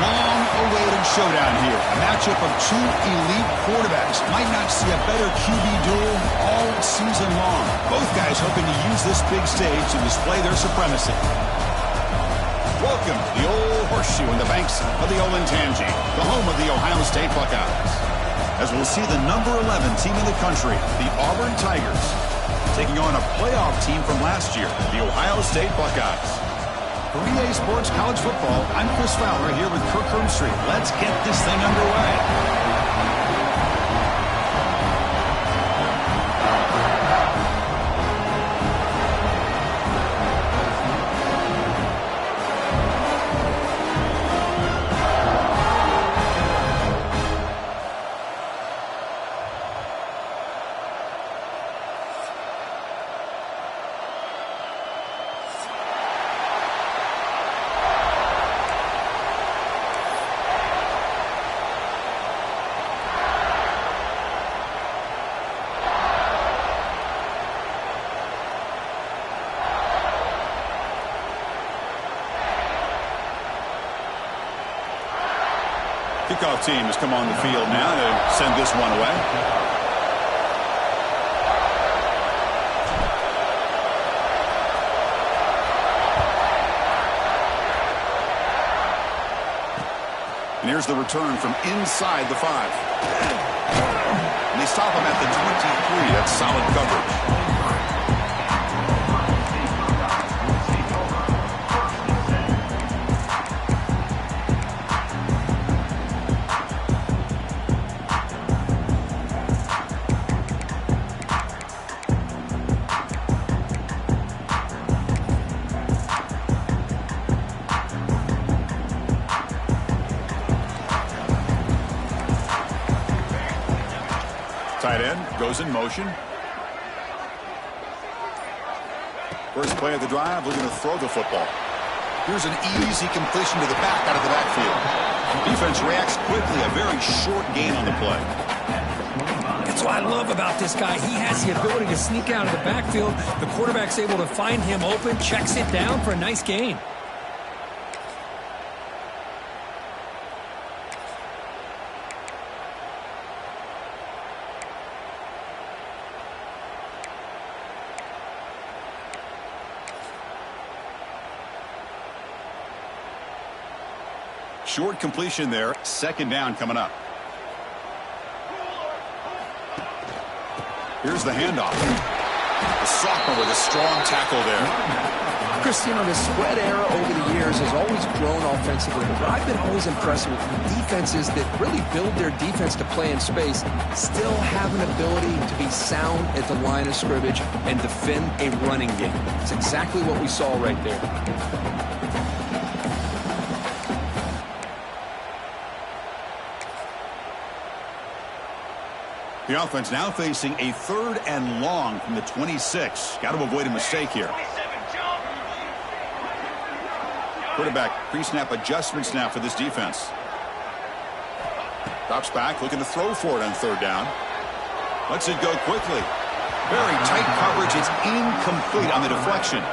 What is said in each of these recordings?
long-awaited showdown here. A matchup of two elite quarterbacks. Might not see a better QB duel all season long. Both guys hoping to use this big stage to display their supremacy. Welcome to the Old Horseshoe in the banks of the Olentangy, the home of the Ohio State Buckeyes. As we'll see the number 11 team in the country, the Auburn Tigers, taking on a playoff team from last year, the Ohio State Buckeyes. For EA Sports College Football, I'm Chris Fowler here with Kirk Hermstreet. Let's get this thing underway. Kickoff team has come on the field now to send this one away. And here's the return from inside the 5. And they stop him at the 23. That's solid coverage. Tight end goes in motion. First play of the drive, looking to throw the football. Here's an easy completion to the back out of the backfield. Defense reacts quickly, a very short gain on the play. That's what I love about this guy. He has the ability to sneak out of the backfield. The quarterback's able to find him open, checks it down for a nice gain. Short completion there. Second down coming up. Here's the handoff. The sophomore with a strong tackle there. Chris, you know, the spread era over the years has always grown offensively, but I've been always impressed with defenses that really build their defense to play in space, still have an ability to be sound at the line of scrimmage and defend a running game. It's exactly what we saw right there. The offense now facing a 3rd and long from the 26. Got to avoid a mistake here. Quarterback pre-snap adjustments now for this defense. Drops back, looking to throw for it on 3rd down. Lets it go quickly. Very tight coverage. It's incomplete on the deflection.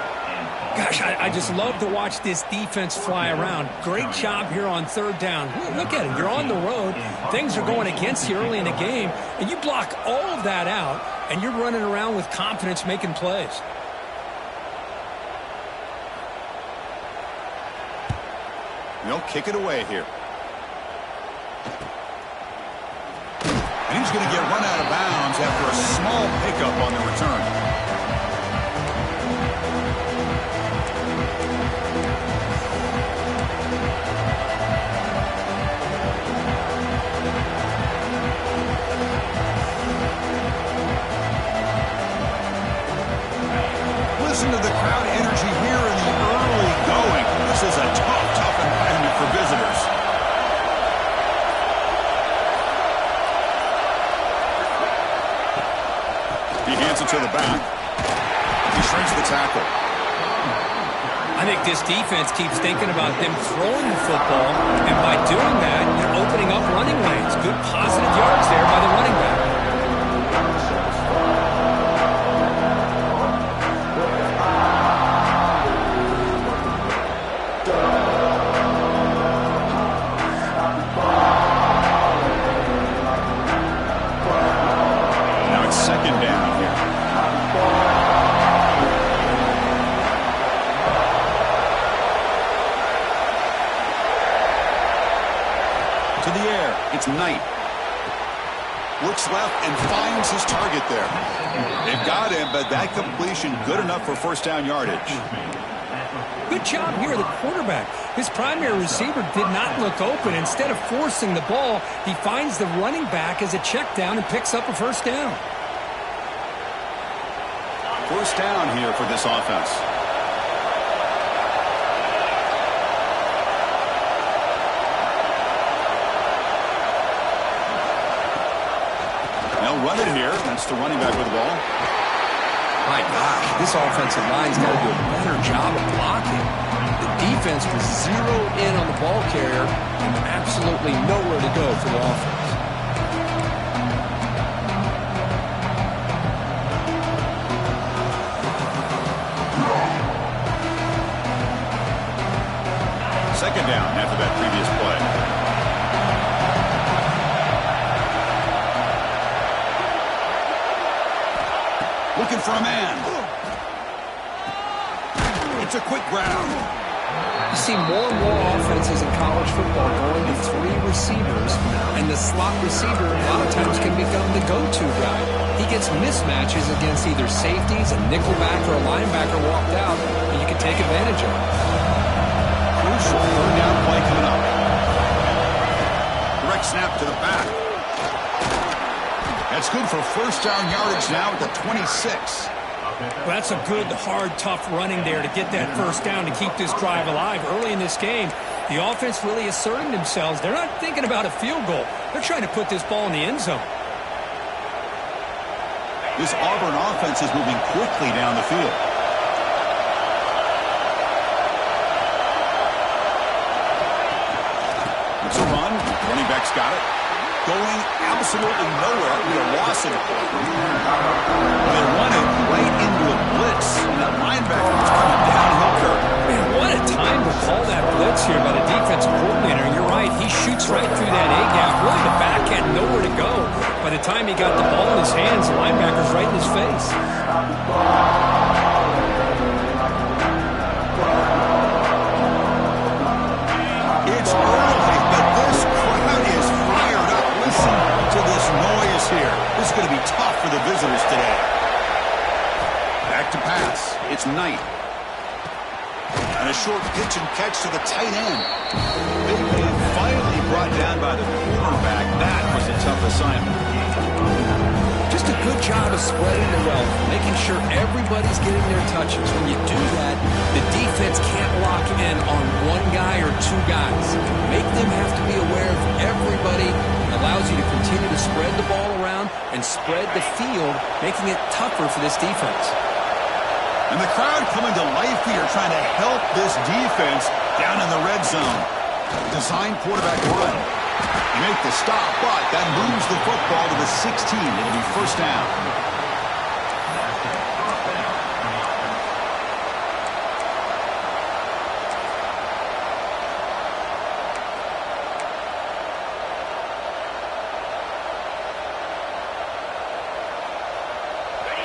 Gosh, I just love to watch this defense fly around. Great job here on 3rd down. Look at it. You're on the road. Things are going against you early in the game, and you block all of that out, and you're running around with confidence making plays. They'll kick it away here. And he's going to get run out of bounds after a small pickup on the return. Listen to the crowd energy here in the early going. This is a tough environment for visitors. He hands it to the back. He shrinks the tackle. I think this defense keeps thinking about them throwing the football, and by doing that, they're opening up running lanes. Good positive yards there by the running back. to the air. It's Knight. Looks left and finds his target there. They've got him, but that completion good enough for first down yardage. Good job here, the quarterback. His primary receiver did not look open. Instead of forcing the ball, he finds the running back as a check down and picks up a first down. First down here for this offense. They'll run it here. That's the running back with the ball. My gosh, this offensive line's got to do a better job of blocking. The defense was zeroed in on the ball carrier and absolutely nowhere to go for the offense. Second down after that previous play. Looking for a man. It's a quick grab. You see more and more offenses in college football going to 3 receivers, and the slot receiver a lot of times can become the go-to guy. He gets mismatches against either safeties, a nickelback, or a linebacker walked out, and you can take advantage of it. Crucial third down play coming up. Direct snap to the back. That's good for first down yardage now at the 26. Well, that's a good, hard, tough running there to get that first down to keep this drive alive. Early in this game, the offense really asserting themselves. They're not thinking about a field goal. They're trying to put this ball in the end zone. This Auburn offense is moving quickly down the field. It's a run. Running back's got it. Going absolutely nowhere. We are lost in it. They run it right into a blitz. And that linebacker is coming downhill curve. Man, what a time to call that blitz here by the defensive coordinator. And you're right, he shoots right through that A-gap. Really, the back had nowhere to go. By the time he got the ball in his hands, the linebacker's right in his face. It's early, but this crowd is fired up. Listen to this noise here. This is going to be tough for the visitors today. Back to pass. It's Knight. And a short pitch and catch to the tight end. Big man finally brought down by the quarterback. That was a tough assignment. Just a good job of spreading the wealth, making sure everybody's getting their touches. When you do that, the defense can't lock in on one guy or 2 guys. Make them have to be aware of everybody. It allows you to continue to spread the ball around and spread the field, making it tougher for this defense. And the crowd coming to life here, trying to help this defense down in the red zone. Design quarterback run. They make the stop, but that moves the football to the 16. It'll be first down.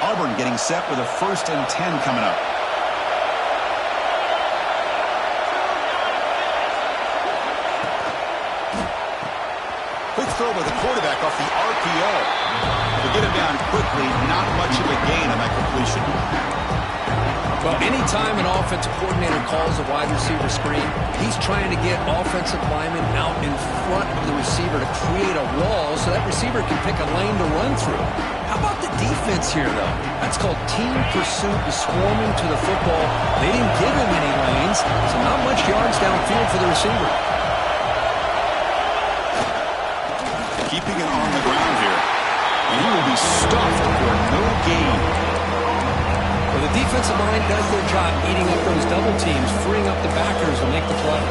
Auburn getting set with a 1st and 10 coming up. Quick throw by the quarterback off the RPO. To get it down quickly, not much of a gain on that completion. Well, anytime an offensive coordinator calls a wide receiver screen, he's trying to get offensive linemen out in front of the receiver to create a wall so that receiver can pick a lane to run through. How about the defense here, though? That's called team pursuit and swarming to the football. They didn't give him any lanes, so not much yards downfield for the receiver. Keeping it on the ground here. And he will be stuffed for no gain. Well, the defensive line does their job eating up those double teams, freeing up the backers to make the play.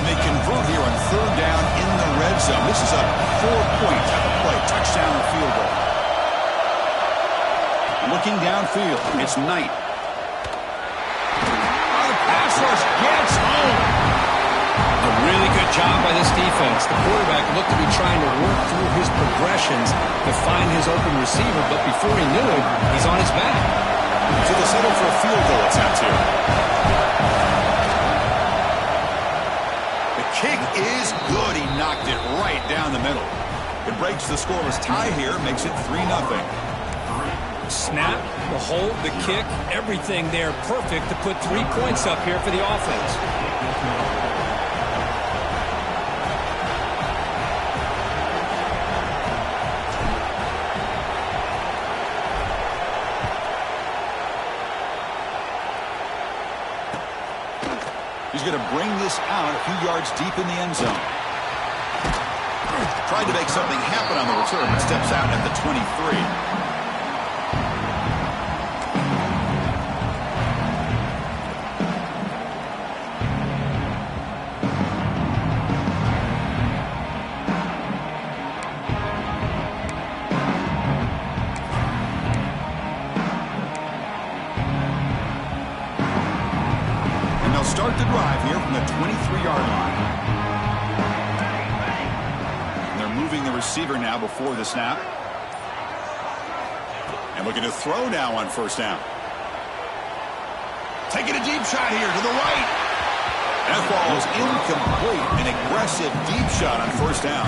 They convert here on 3rd down in the red zone. This is a 4-point type of play. Touchdown or field goal. Looking downfield, it's Knight. The pass rush gets home. A really good job by this defense. The quarterback looked to be trying to work his progressions to find his open receiver, but before he knew it, he's on his back. So they settle for a field goal attempt here. The kick is good. He knocked it right down the middle. It breaks the scoreless tie here, makes it 3-0. Snap, the hold, the kick, everything there perfect to put 3 points up here for the offense. He's going to bring this out a few yards deep in the end zone. Tried to make something happen on the return, but steps out at the 23. And they'll start the drive here from the 23-yard line. Moving the receiver now before the snap. And looking to throw now on first down. Taking a deep shot here to the right. That ball is incomplete. An aggressive deep shot on first down.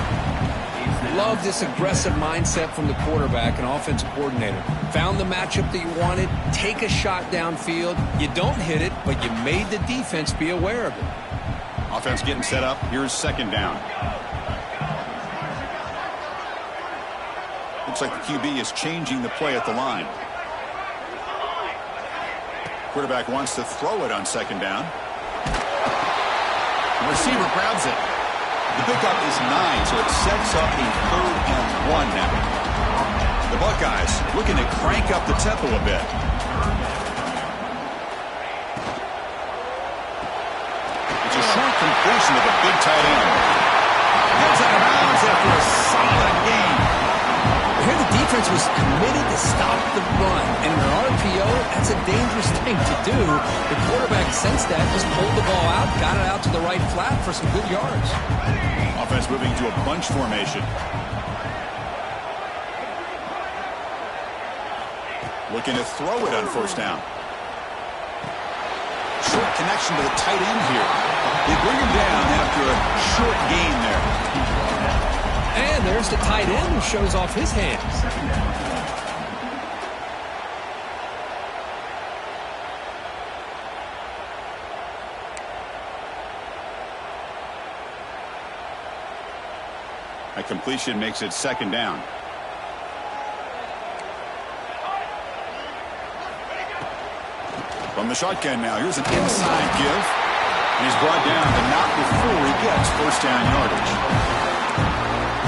Love this aggressive mindset from the quarterback and offensive coordinator. Found the matchup that you wanted. Take a shot downfield. You don't hit it, but you made the defense be aware of it. Offense getting set up. Here's second down. Looks like the QB is changing the play at the line. Quarterback wants to throw it on second down. The receiver grabs it. The pickup is 9, so it sets up a 3rd and 1 now. The Buckeyes looking to crank up the tempo a bit. It's a short completion to the big tight end. Gets out of bounds after a solid game. Here the defense was committed to stop the run. And in an RPO, that's a dangerous thing to do. The quarterback sensed that, just pulled the ball out, got it out to the right flat for some good yards. Offense moving to a bunch formation. Looking to throw it on first down. Short connection to the tight end here. They bring him down after a short gain there. And there's the tight end who shows off his hands. A completion makes it second down. From the shotgun now, here's an inside give. And he's brought down, but not before he gets first down yardage.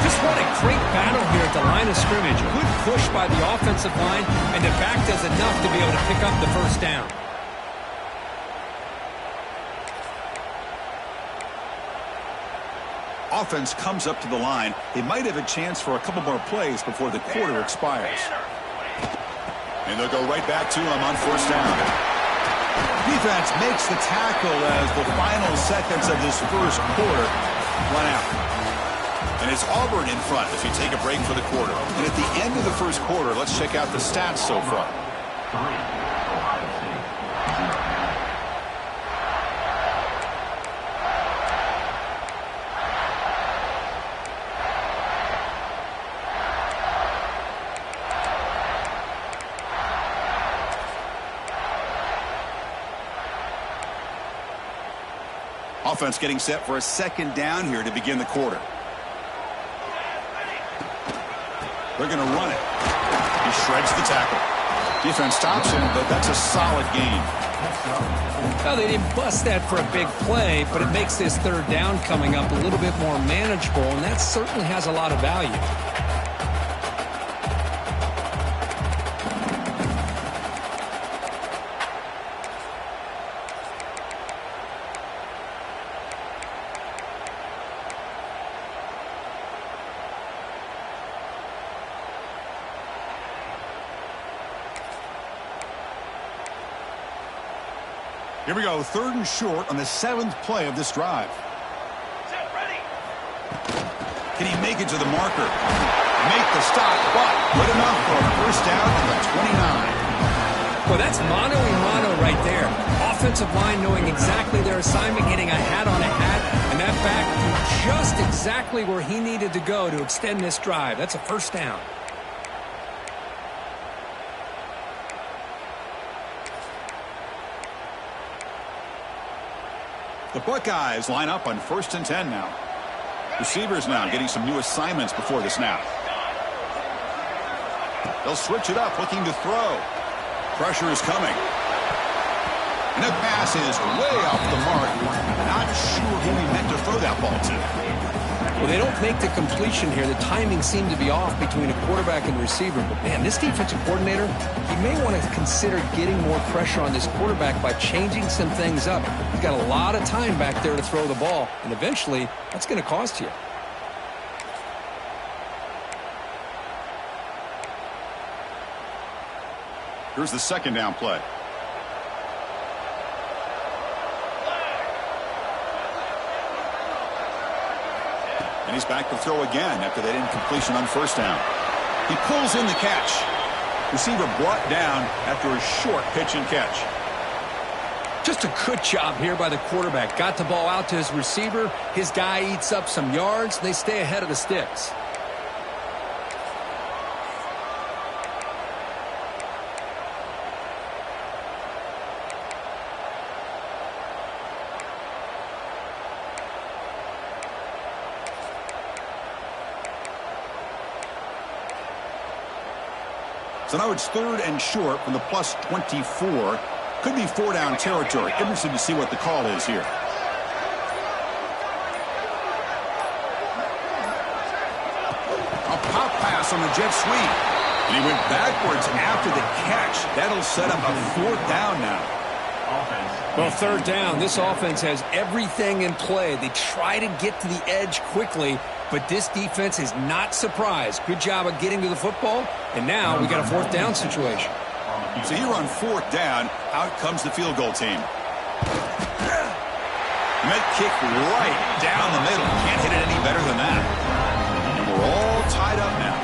Just what a great battle here at the line of scrimmage. Good push by the offensive line, and the back does enough to be able to pick up the first down. Offense comes up to the line. They might have a chance for a couple more plays before the quarter expires. And they'll go right back to him on first down. Defense makes the tackle as the final seconds of this first quarter run out. And it's Auburn in front as we take a break for the quarter. And at the end of the first quarter, let's check out the stats so far. Offense getting set for a second down here to begin the quarter. They're going to run it. He shreds the tackle. Defense stops him, but that's a solid gain. Well, they didn't bust that for a big play, but it makes this third down coming up a little bit more manageable, and that certainly has a lot of value. Here we go, 3rd and short on the 7th play of this drive. Can he make it to the marker? Make the stop, but good enough for a first down at the 29. Well, that's mano-a-mano right there. Offensive line knowing exactly their assignment, getting a hat on a hat, and that back just exactly where he needed to go to extend this drive. That's a first down. The Buckeyes line up on 1st and 10 now. Receivers now getting some new assignments before the snap. They'll switch it up, looking to throw. Pressure is coming. And that pass is way off the mark. Not sure who he meant to throw that ball to. Well, they don't make the completion here. The timing seemed to be off between a quarterback and receiver. But, man, this defensive coordinator, he may want to consider getting more pressure on this quarterback by changing some things up. He's got a lot of time back there to throw the ball, and eventually that's going to cost you. Here's the second down play. And he's back to throw again after that incompletion on first down. He pulls in the catch. Receiver brought down after a short pitch and catch. Just a good job here by the quarterback. Got the ball out to his receiver. His guy eats up some yards. They stay ahead of the sticks. So now it's 3rd and short from the plus 24. Could be 4-down territory. Interested to see what the call is here. A pop pass on the jet sweep. And he went backwards after the catch. That'll set up a 4th down now. Well, 3rd down. This offense has everything in play. They try to get to the edge quickly, but this defense is not surprised. Good job of getting to the football, and now we got a 4th down situation. So here on 4th down, out comes the field goal team. Met kick right down the middle. Can't hit it any better than that. And we're all tied up now.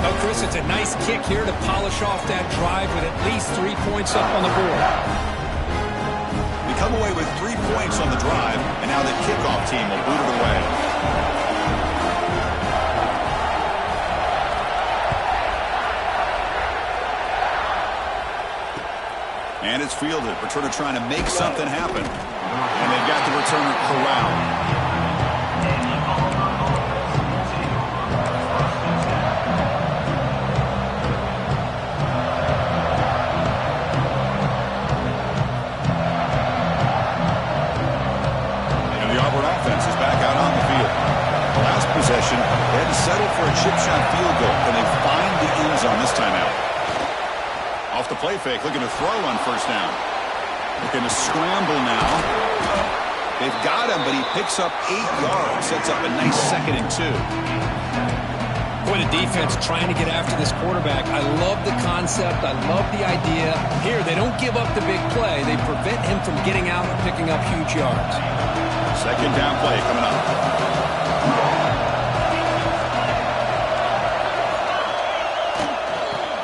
Oh, Chris, it's a nice kick here to polish off that drive with at least 3 points up on the board. We come away with 3 points on the drive, and now the kickoff team will boot it away. And it's fielded. Returner trying to make something happen. And they've got the returner corralled. Possession. They had to settle for a chip shot field goal. Can they find the end zone this time out? Off the play fake, looking to throw on first down. Looking to scramble now. They've got him, but he picks up 8 yards. Sets up a nice 2nd and 2. Boy, the defense trying to get after this quarterback. I love the concept. I love the idea. Here, they don't give up the big play. They prevent him from getting out and picking up huge yards. 2nd down play coming up.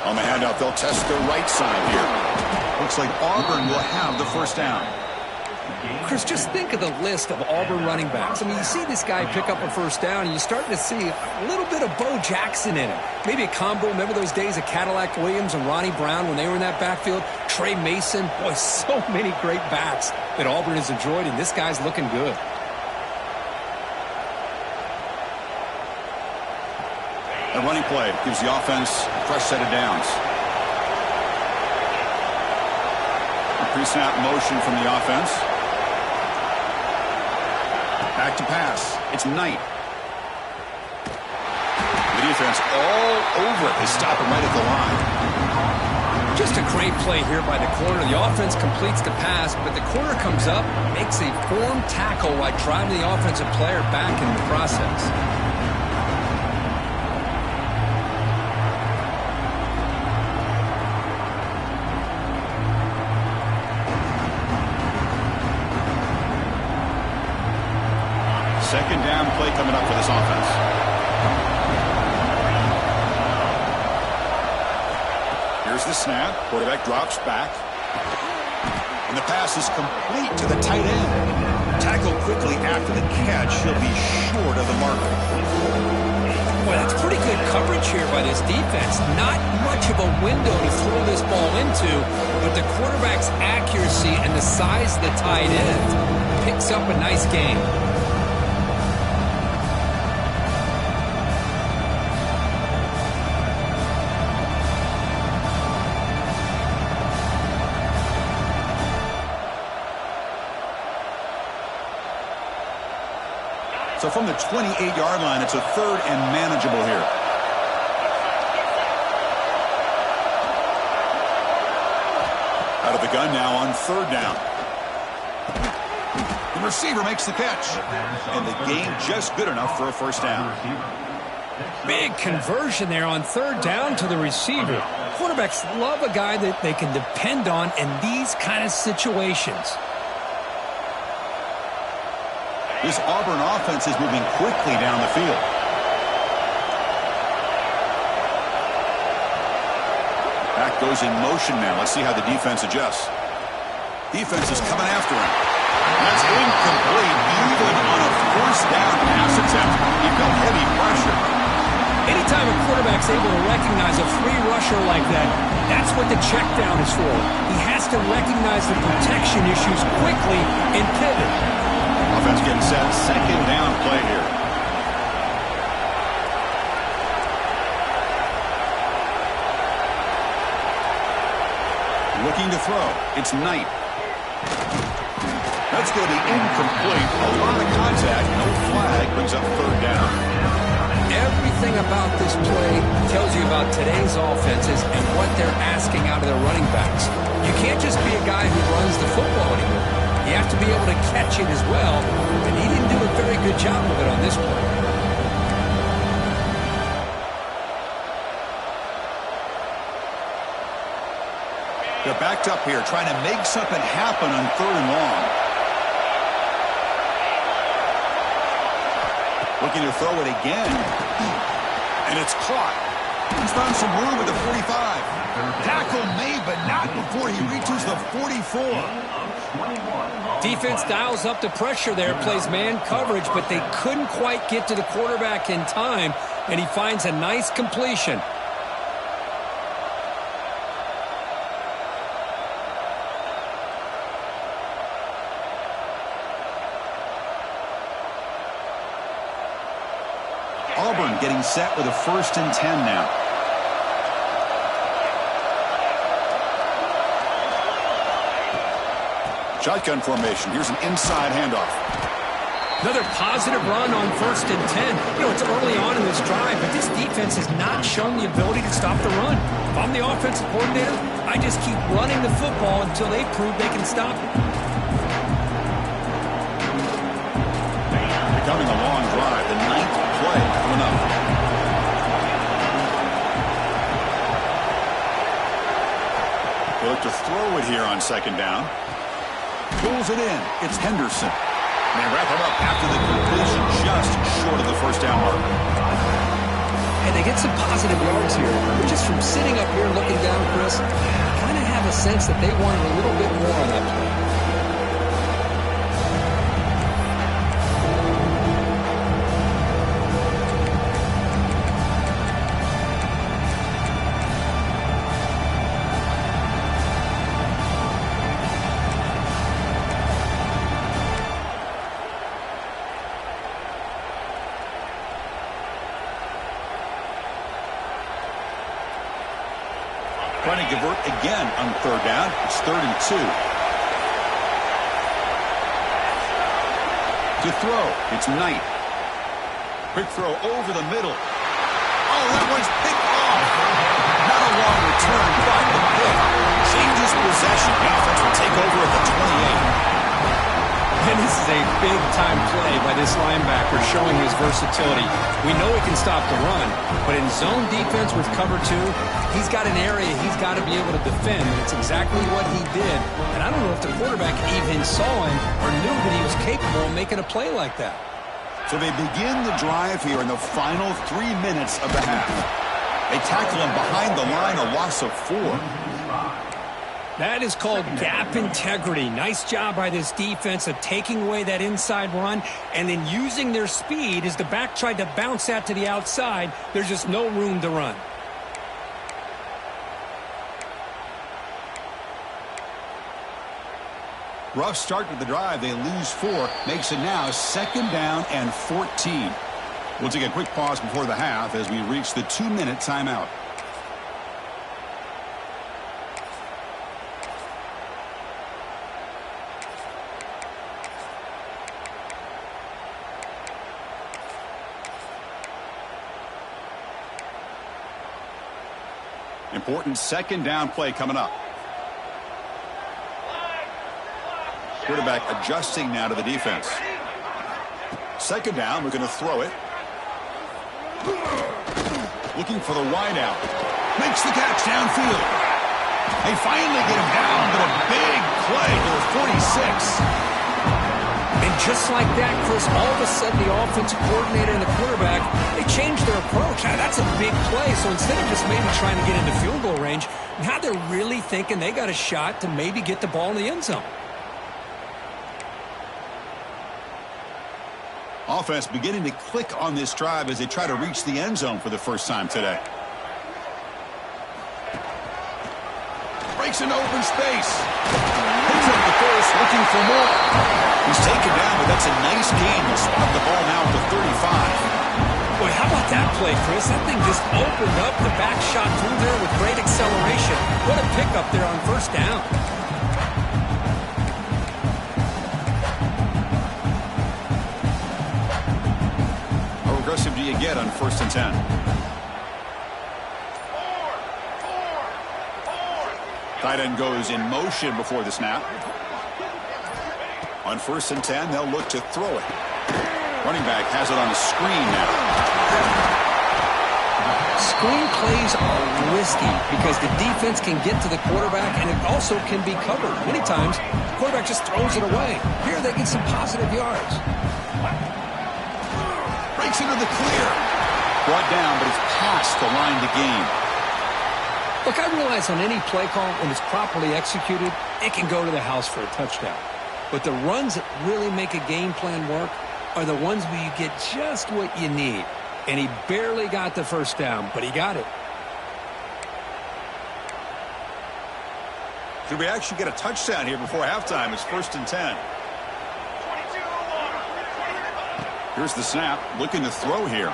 On the handout, they'll test the right side here. Looks like Auburn will have the first down. Chris, just think of the list of Auburn running backs. I mean, you see this guy pick up a first down, and you're starting to see a little bit of Bo Jackson in it. Maybe a combo. Remember those days of Cadillac Williams and Ronnie Brown when they were in that backfield? Trey Mason. Boy, so many great backs that Auburn has enjoyed, and this guy's looking good. A running play gives the offense a fresh set of downs. A pre-snap motion from the offense. Back to pass. It's Knight. The defense all over it. They stop him right at the line. Just a great play here by the corner. The offense completes the pass, but the corner comes up, makes a form tackle while driving the offensive player back in the process. Second down down play coming up for this offense. Here's the snap. Quarterback drops back. And the pass is complete to the tight end. Tackled quickly after the catch. He'll be short of the marker. Boy, that's pretty good coverage here by this defense. Not much of a window to throw this ball into, but the quarterback's accuracy and the size of the tight end picks up a nice gain. So from the 28-yard line, it's a 3rd and manageable here. Out of the gun now on 3rd down. The receiver makes the catch. And the gain just good enough for a 1st down. Big conversion there on 3rd down to the receiver. Quarterbacks love a guy that they can depend on in these kind of situations. This Auburn offense is moving quickly down the field. Back goes in motion now. Let's see how the defense adjusts. Defense is coming after him. That's incomplete, even on a 1st down pass attempt. He felt heavy pressure. Anytime a quarterback's able to recognize a free rusher like that, that's what the check down is for. He has to recognize the protection issues quickly and pivot. Offense getting set. 2nd down play here. Looking to throw. It's Knight. That's going to be incomplete. A lot of contact. No flag. Brings up 3rd down. Everything about this play tells you about today's offenses and what they're asking out of their running backs. You can't just be a guy who runs the football anymore. You have to be able to catch it as well, and he didn't do a very good job of it on this play. They're backed up here, trying to make something happen on 3rd and long. Looking to throw it again. And it's caught. He's found some room at the 45. Tackle made, but not before he reaches the 44. Defense dials up the pressure there, plays man coverage, but they couldn't quite get to the quarterback in time, and he finds a nice completion. Auburn getting set with a 1st and 10 now. Shotgun formation. Here's an inside handoff. Another positive run on 1st and 10. You know, it's early on in this drive, but this defense has not shown the ability to stop the run. If I'm the offensive coordinator, I just keep running the football until they prove they can stop it. Becoming a long drive. The 9th play coming up. They look to throw it here on 2nd down. Pulls it in. It's Henderson. They wrap him up after the completion, just short of the 1st down mark. And they get some positive yards here. But just from sitting up here looking down, Chris, I kind of have a sense that they wanted a little bit more on that play. Trying to convert again on 3rd down. It's 3rd and 2. To throw, it's Knight. Quick throw over the middle. Oh, that one's picked off. Not a long return, but the pick changes possession. The offense will take over at the 28. And this is a big-time play by this linebacker showing his versatility. We know he can stop the run, but in zone defense with cover 2, he's got an area he's got to be able to defend, and it's exactly what he did. And I don't know if the quarterback even saw him or knew that he was capable of making a play like that. So they begin the drive here in the final 3 minutes of the half. They tackle him behind the line, a loss of 4. That is called gap integrity. Nice job by this defense of taking away that inside run and then using their speed as the back tried to bounce that to the outside. There's just no room to run. Rough start to the drive. They lose 4. Makes it now 2nd down and 14. We'll take a quick pause before the half as we reach the 2-minute timeout. Important 2nd down play coming up. Quarterback adjusting now to the defense. 2nd down, we're going to throw it. Looking for the wide out. Makes the catch downfield. They finally get him down, but a big play to the 46. And just like that, Chris, all of a sudden the offensive coordinator and the quarterback, they changed their approach. Now, that's a big play. So instead of just maybe trying to get into field goal range, now they're really thinking they got a shot to maybe get the ball in the end zone. Offense beginning to click on this drive as they try to reach the end zone for the first time today. Breaks into open space. Picks up the first, looking for more. He's taken down, but that's a nice gain. He'll spot the ball now at the 35. Boy, how about that play, Chris? That thing just opened up. The back shot through there with great acceleration. What a pickup there on 1st down. How aggressive do you get on 1st and 10? Tight end goes in motion before the snap. On 1st and 10, they'll look to throw it. Running back has it on a screen now. Screen plays are risky because the defense can get to the quarterback and it also can be covered. Many times, the quarterback just throws it away. Here they get some positive yards. Breaks into the clear. Brought down, but it's past the line to gain. Look, I realize on any play call, when it's properly executed, it can go to the house for a touchdown. But the runs that really make a game plan work are the ones where you get just what you need. And he barely got the 1st down, but he got it. Did we actually get a touchdown here before halftime? It's 1st and 10. Here's the snap. Looking to throw here.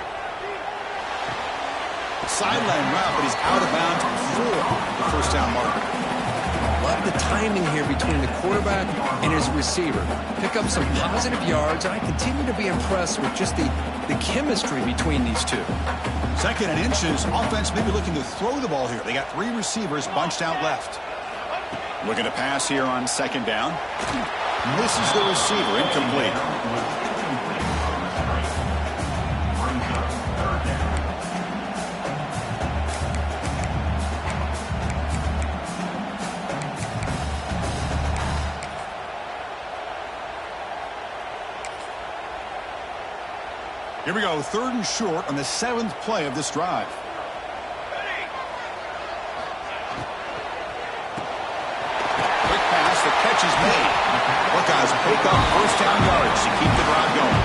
Sideline route, but he's out of bounds before the 1st down marker. Love the timing here between the quarterback and his receiver. Pick up some positive yards, and I continue to be impressed with just the chemistry between these two. 2nd and inches. Offense maybe looking to throw the ball here. They got 3 receivers bunched out left. Looking to pass here on 2nd down. Misses the receiver. Incomplete. Here we go, 3rd and short on the 7th play of this drive. Quick pass, the catch is made. Buckeyes pick up 1st down yards to keep the drive going.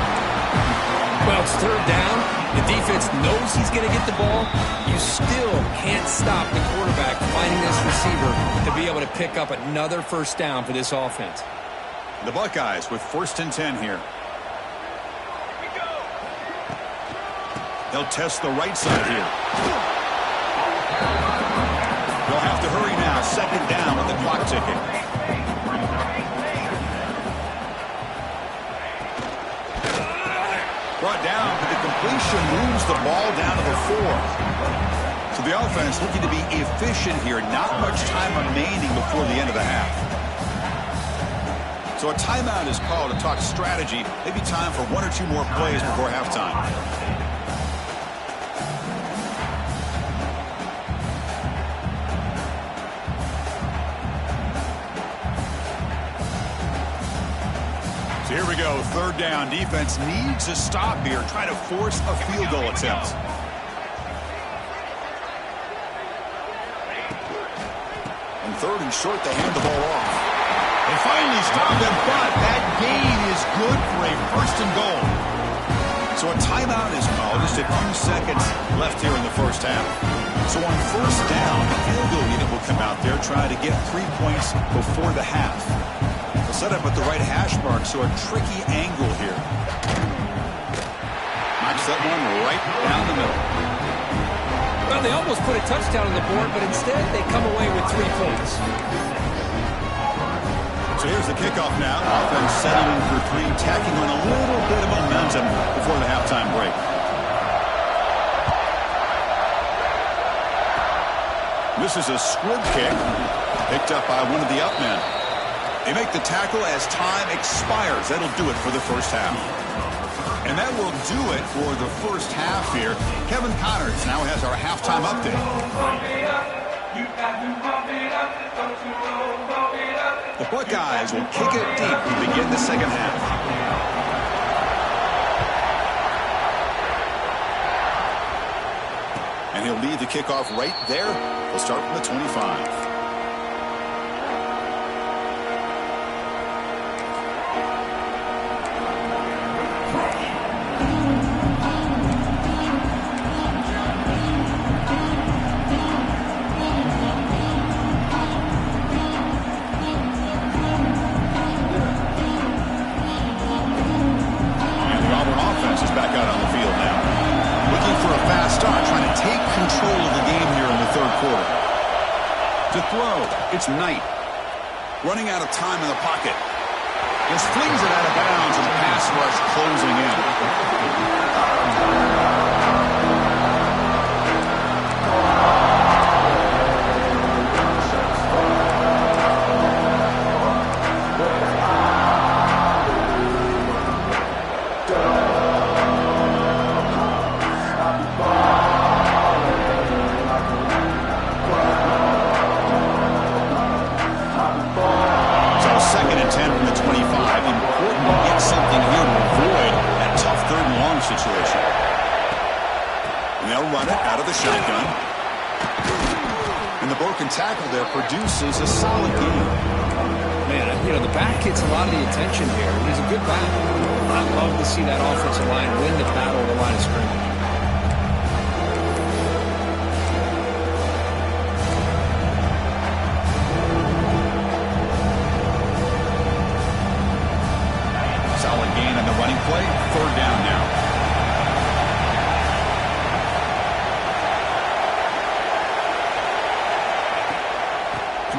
Well, it's 3rd down. The defense knows he's going to get the ball. You still can't stop the quarterback finding this receiver to be able to pick up another 1st down for this offense. The Buckeyes with 1st and 10 here. They'll test the right side here. They'll have to hurry now. 2nd down with the clock ticking. Brought down, but the completion moves the ball down to the 4. So the offense looking to be efficient here. Not much time remaining before the end of the half. So a timeout is called to talk strategy. Maybe time for 1 or 2 more plays before halftime. Here we go. go. Third down. Defense needs to stop here. Try to force a field goal attempt. And third and short, they hand the ball off. They finally stopped him, but that gain is good for a first and goal. So a timeout is called. Just a few seconds left here in the first half. So on first down, a field goal unit will come out there trying to get 3 points before the half. They'll set up at the right hash mark, so a tricky angle here. Knocks that one right down the middle. Well, they almost put a touchdown on the board, but instead they come away with 3 points. So here's the kickoff now. Offense settling for 3, tacking on a little bit of momentum before the halftime break. This is a squib kick, picked up by one of the up men. They make the tackle as time expires. That'll do it for the first half. And that will do it for the first half here. Kevin Connors now has our halftime update. The Buckeyes will kick it deep to begin the second half. And he'll lead the kickoff right there. He'll start from the 25. It's Knight. Running out of time in the pocket. Just flings it out of bounds and pass rush closing in. Situation. And they'll run it out of the shotgun. And the broken tackle there produces a solid game. Man, you know, the back gets a lot of the attention here. He's a good back. I love to see that offensive line win the battle of the line of scrimmage. Solid gain on the running play. Third down now.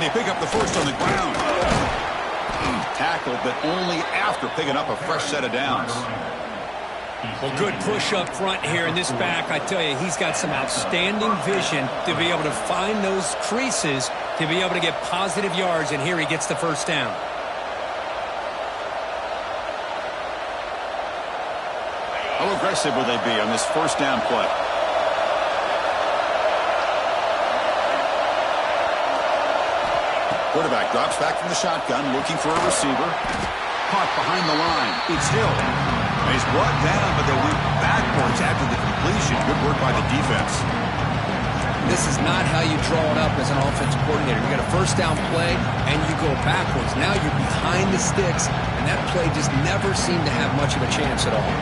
They pick up the first on the ground. Tackled, but only after picking up a fresh set of downs. Well, good push up front here in this back. I tell you, he's got some outstanding vision to be able to find those creases, to be able to get positive yards, and here he gets the first down. How aggressive will they be on this first down play? Quarterback drops back from the shotgun, looking for a receiver. Caught behind the line. It's Hill. He's brought down, but they went backwards after the completion. Good work by the defense. This is not how you draw it up as an offensive coordinator. You got a first down play, and you go backwards. Now you're behind the sticks, and that play just never seemed to have much of a chance at all.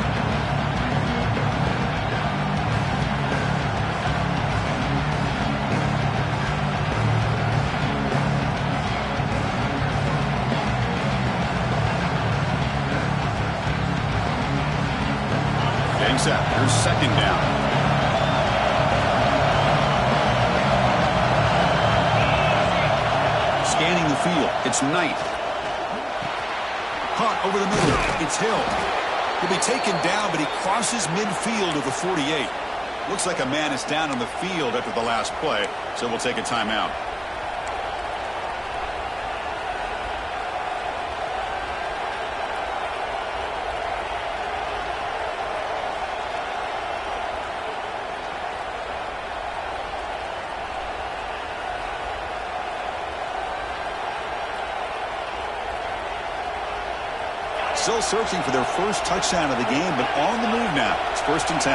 Set. Here's second down. Scanning the field. It's Knight. Caught over the middle. It's Hill. He'll be taken down, but he crosses midfield of the 48. Looks like a man is down on the field after the last play, so we'll take a timeout. still searching for their first touchdown of the game, but on the move now. It's 1st and 10.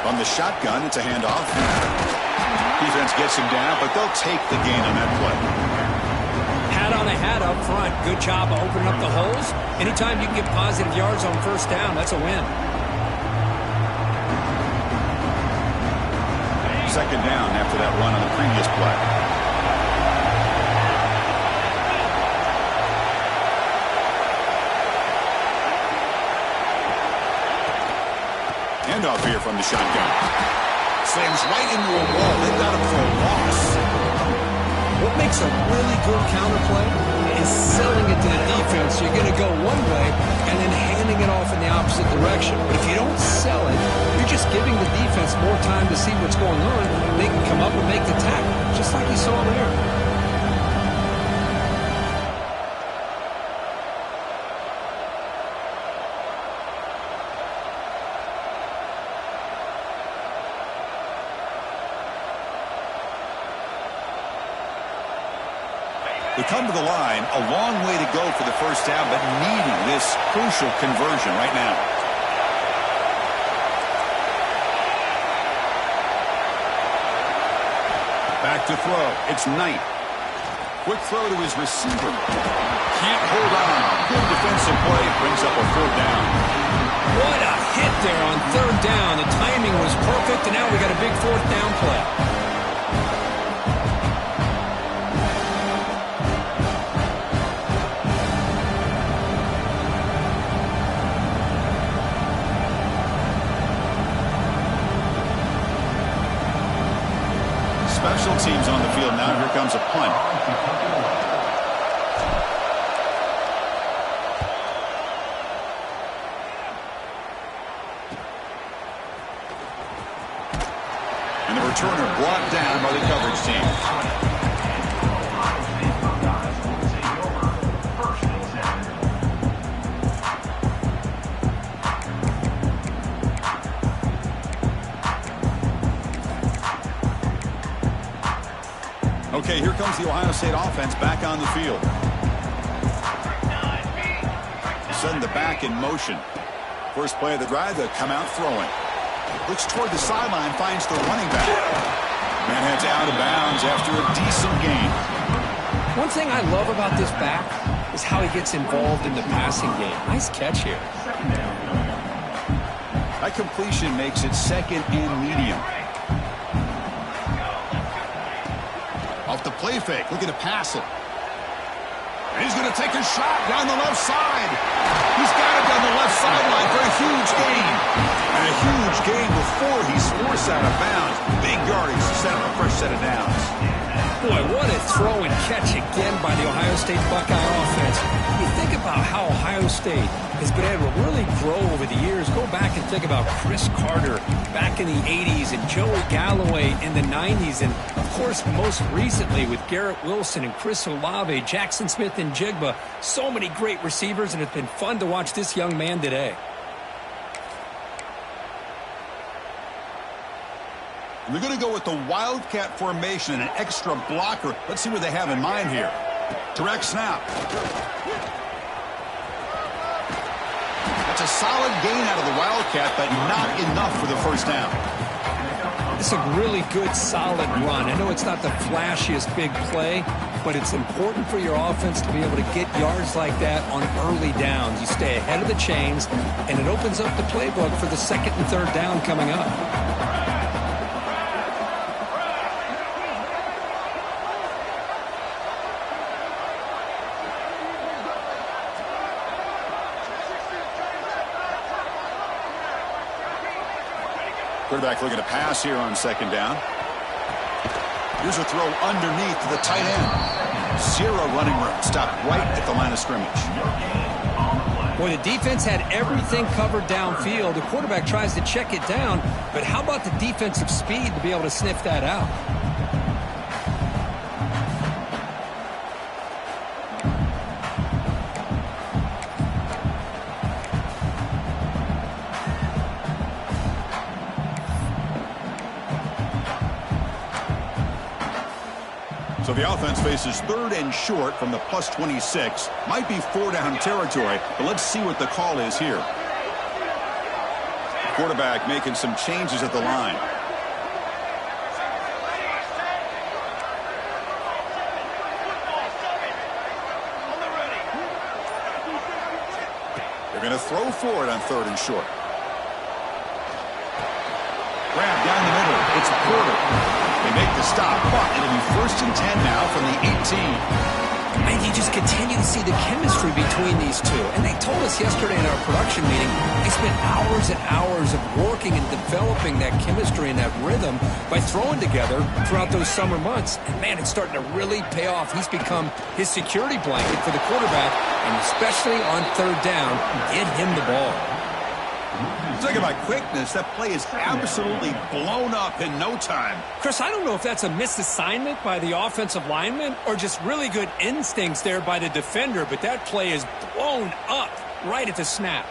From the shotgun, it's a handoff. Defense gets him down, but they'll take the gain on that play. Hat on a hat up front. Good job of opening up the holes. Anytime you can get positive yards on 1st down, that's a win. 2nd down after that run on the previous play. Handoff here from the shotgun. Slams right into a wall. They've got him for a loss. What makes a really good counterplay is selling it to the defense. You're going to go one way and then handing it off in the opposite direction. But if you don't sell it, you're just giving the defense more time to see what's going on. They can come up and make the tackle, just like you saw there. They come to the line, a long way to go for the 1st down, but needing this crucial conversion right now. Back to throw. It's Knight. Quick throw to his receiver. Can't hold on. Good defensive play. Brings up a 4th down. What a hit there on 3rd down. The timing was perfect, and now we got a big 4th down play. Special teams on the field now. Here comes a punt. And the returner brought down by the coverage team. Okay, here comes the Ohio State offense back on the field. Send the back in motion. First play of the drive, they'll come out throwing. Looks toward the sideline, finds the running back. Man heads out of bounds after a decent gain. One thing I love about this back is how he gets involved in the passing game. Nice catch here. That completion makes it 2nd and medium. Off the play fake, looking to pass it. And he's going to take a shot down the left side. He's got it down the left sideline for a huge gain. And a huge gain before he's forced out of bounds. Big yardage to set up a fresh set of downs. Boy, what a throw and catch again by the Ohio State Buckeye offense. You think about how Ohio State has been able to really grow over the years. Go back and think about Chris Carter back in the 80s and Joey Galloway in the 90s. And, of course, most recently with Garrett Wilson and Chris Olave, Jackson Smith and Jigba. So many great receivers, and it's been fun to watch this young man today. They're going to go with the Wildcat formation and an extra blocker. Let's see what they have in mind here. Direct snap. That's a solid gain out of the Wildcat, but not enough for the 1st down. It's a really good, solid run. I know it's not the flashiest big play, but it's important for your offense to be able to get yards like that on early downs. You stay ahead of the chains, and it opens up the playbook for the 2nd and 3rd down coming up. Quarterback looking to pass here on 2nd down. Here's a throw underneath to the tight end. Zero running room. Stopped right at the line of scrimmage. Boy, the defense had everything covered downfield. The quarterback tries to check it down, but how about the defensive speed to be able to sniff that out? So the offense faces 3rd and short from the plus 26. Might be 4-down territory, but let's see what the call is here. Quarterback making some changes at the line. They're going to throw for it on 3rd and short. Grab down the middle. It's Porter. They make the stop, but it'll be 1st and 10 now from the 18. And you just continue to see the chemistry between these two. And they told us yesterday in our production meeting, they spent hours and hours of working and developing that chemistry and that rhythm by throwing together throughout those summer months. And, man, it's starting to really pay off. He's become his security blanket for the quarterback, and especially on 3rd down, get him the ball. Talking about quickness, that play is absolutely blown up in no time. Chris, I don't know if that's a misassignment by the offensive lineman or just really good instincts there by the defender, but that play is blown up right at the snap.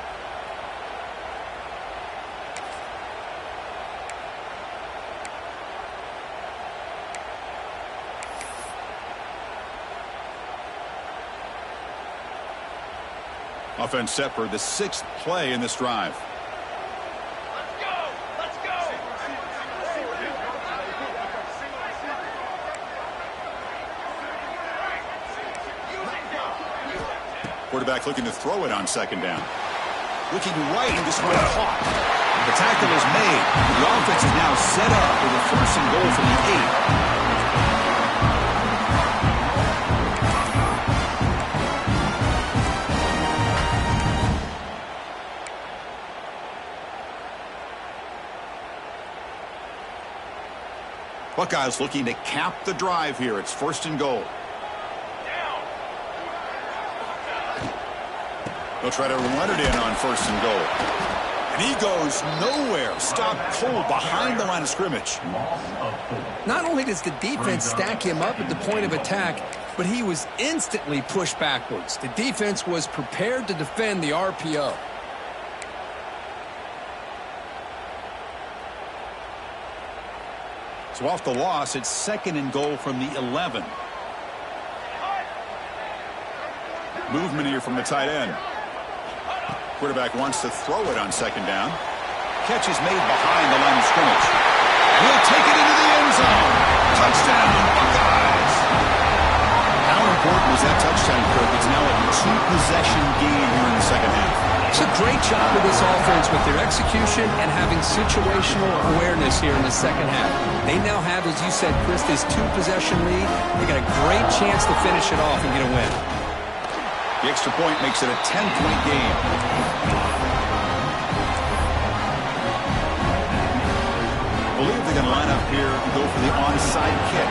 Offense set for the 6th play in this drive. Quarterback looking to throw it on 2nd down. Looking right, and this one caught. The tackle is made. The offense is now set up with a 1st and goal from the 8. Buckeyes looking to cap the drive here. It's 1st and goal. They'll try to run it in on 1st and goal. And he goes nowhere. Stopped cold behind the line of scrimmage. Not only does the defense stack him up at the point of attack, but he was instantly pushed backwards. The defense was prepared to defend the RPO. So off the loss, it's 2nd and goal from the 11. Movement here from the tight end. Quarterback wants to throw it on 2nd down. Catch is made behind the line of scrimmage. He'll take it into the end zone. Touchdown, Buckeyes. How important was that touchdown, Kirk? It's now a 2-possession game here in the 2nd half. It's a great job with this offense with their execution and having situational awareness here in the 2nd half. They now have, as you said, Chris, this 2-possession lead. They got a great chance to finish it off and get a win. The extra point makes it a 10-point game. I believe they're going to line up here and go for the onside kick.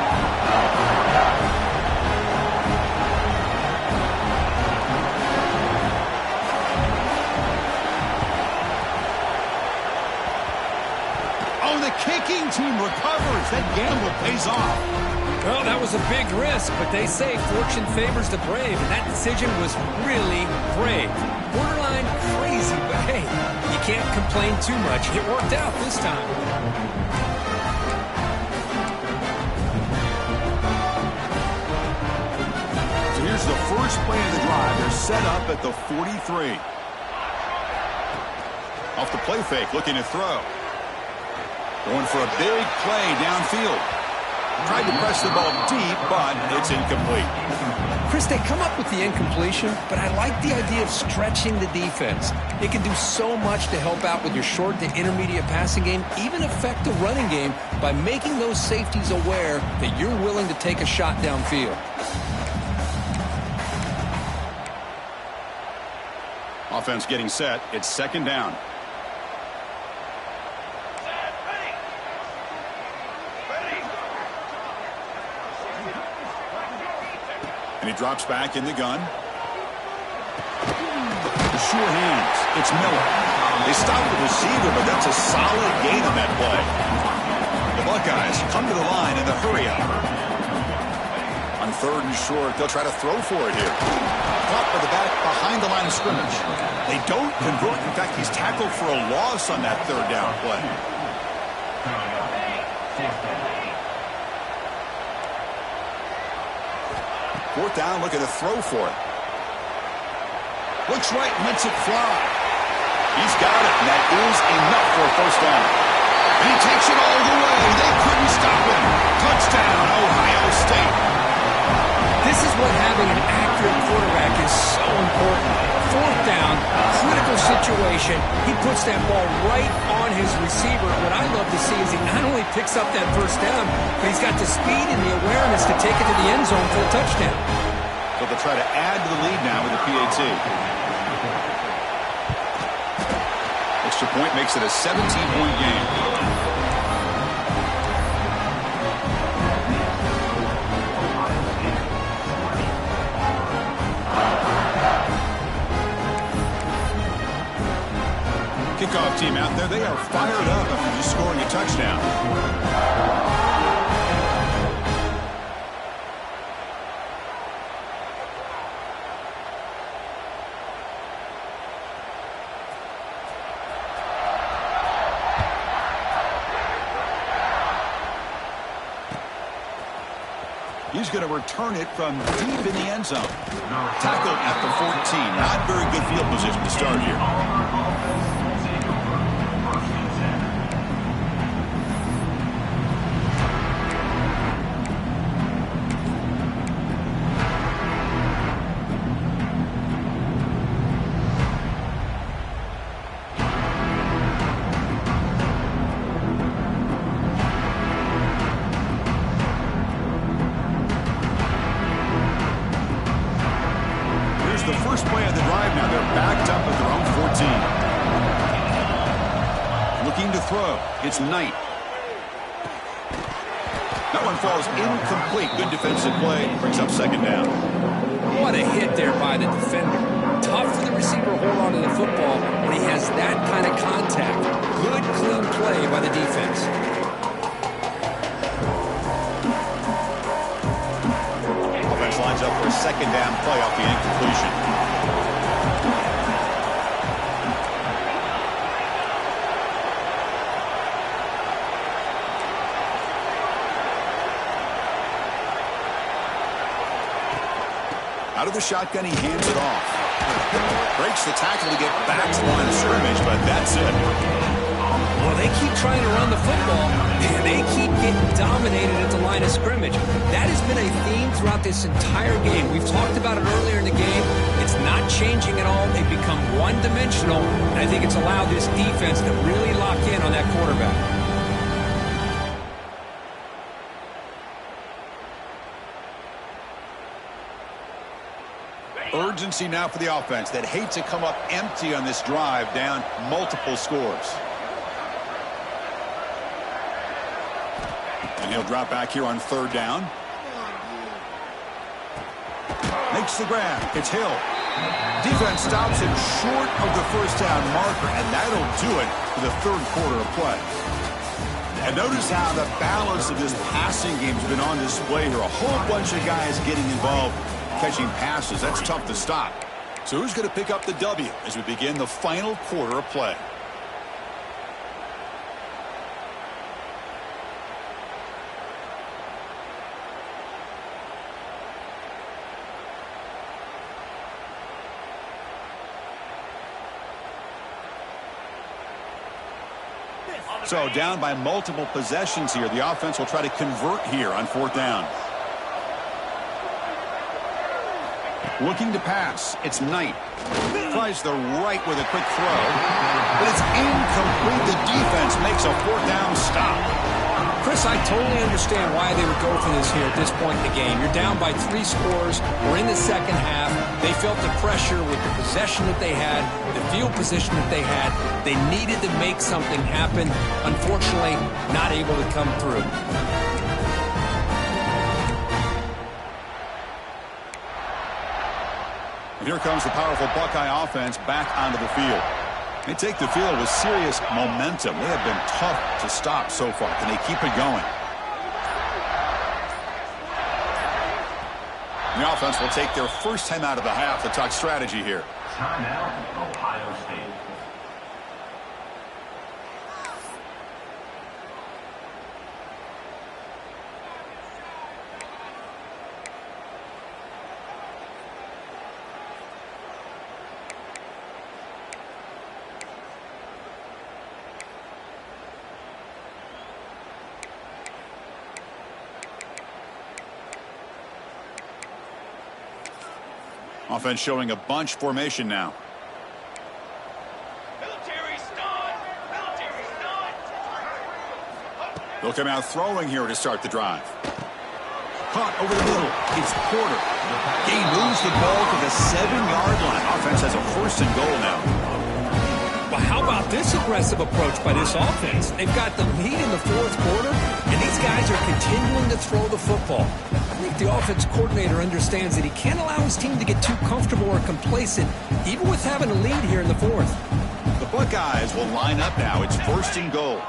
Oh, the kicking team recovers. That gamble pays off. Well, that was a big risk, but they say fortune favors the brave, and that decision was really brave. Borderline crazy, but hey, you can't complain too much. It worked out this time. So here's the first play of the drive. They're set up at the 43. Off the play fake, looking to throw. Going for a big play downfield. Tried to press the ball deep, but it's incomplete. Chris, they come up with the incompletion, but I like the idea of stretching the defense. It can do so much to help out with your short to intermediate passing game, even affect the running game by making those safeties aware that you're willing to take a shot downfield. Offense getting set. It's 2nd down. And he drops back in the gun. Sure hands. It's Miller. They stop the receiver, but that's a solid gain on that play. The Buckeyes come to the line in the hurry-up. On 3rd and short, they'll try to throw for it here. Caught by the back behind the line of scrimmage. They don't convert. In fact, he's tackled for a loss on that 3rd down play. Fourth down, looking to throw for it. Looks right, lets it fly. He's got it, and that is enough for a first down. And he takes it all the way. They couldn't stop him. Touchdown, Ohio State. This is what having an accurate quarterback is so important. Fourth down, critical situation. He puts that ball right on his receiver. What I love to see is he not only picks up that first down, but he's got the speed and the awareness to take it to the end zone for a touchdown. So they'll try to add to the lead now with the PAT. Extra point makes it a 17-point game. Kickoff team out there, they are fired up after just scoring a touchdown. He's going to return it from deep in the end zone. Tackled at the 14. Not very good field position to start here. The first play of the drive now. They're backed up at their own 14. Looking to throw. It's Knight. That one falls incomplete. Good defensive play. Brings up second down. What a hit there by the defender. Tough for the receiver to hold on to the football when he has that kind of contact. Good, clean play by the defense. Lines up for a second down play off the incompletion. Out of the shotgun, he hands it off. Breaks the tackle to get back to the line of scrimmage, but that's it. Well, they keep trying to run the football, and they keep getting dominated at the line of scrimmage. That has been a theme throughout this entire game. We've talked about it earlier in the game. It's not changing at all. They've become one-dimensional, and I think it's allowed this defense to really lock in on that quarterback. Urgency now for the offense that hate to come up empty on this drive, down multiple scores. And he'll drop back here on third down. Makes the grab. It's Hill. Defense stops him short of the first down marker, and that'll do it for the third quarter of play. And notice how the balance of this passing game has been on display here. A whole bunch of guys getting involved, catching passes. That's tough to stop. So who's going to pick up the W as we begin the final quarter of play? So down by multiple possessions here. The offense will try to convert here on fourth down. Looking to pass. It's Knight. Tries the right with a quick throw. But it's incomplete. The defense makes a fourth down stop. Chris, I totally understand why they would go for this here at this point in the game. You're down by 3 scores. We're in the second half. They felt the pressure with the possession that they had, the field position that they had. They needed to make something happen. Unfortunately, not able to come through. Here comes the powerful Buckeye offense back onto the field. They take the field with serious momentum. They have been tough to stop so far. Can they keep it going? The offense will take their first time out of the half to talk strategy here. Timeout, Ohio State. Offense showing a bunch formation now. They'll come out throwing here to start the drive. Caught over the middle. It's Porter. He moves the ball to the 7-yard line. Offense has a 1st and goal now. Well, how about this aggressive approach by this offense? They've got the lead in the 4th quarter, and these guys are continuing to throw the football. I think the offense coordinator understands that he can't allow his team to get too comfortable or complacent, even with having a lead here in the 4th. The Buckeyes will line up now. It's 1st and goal.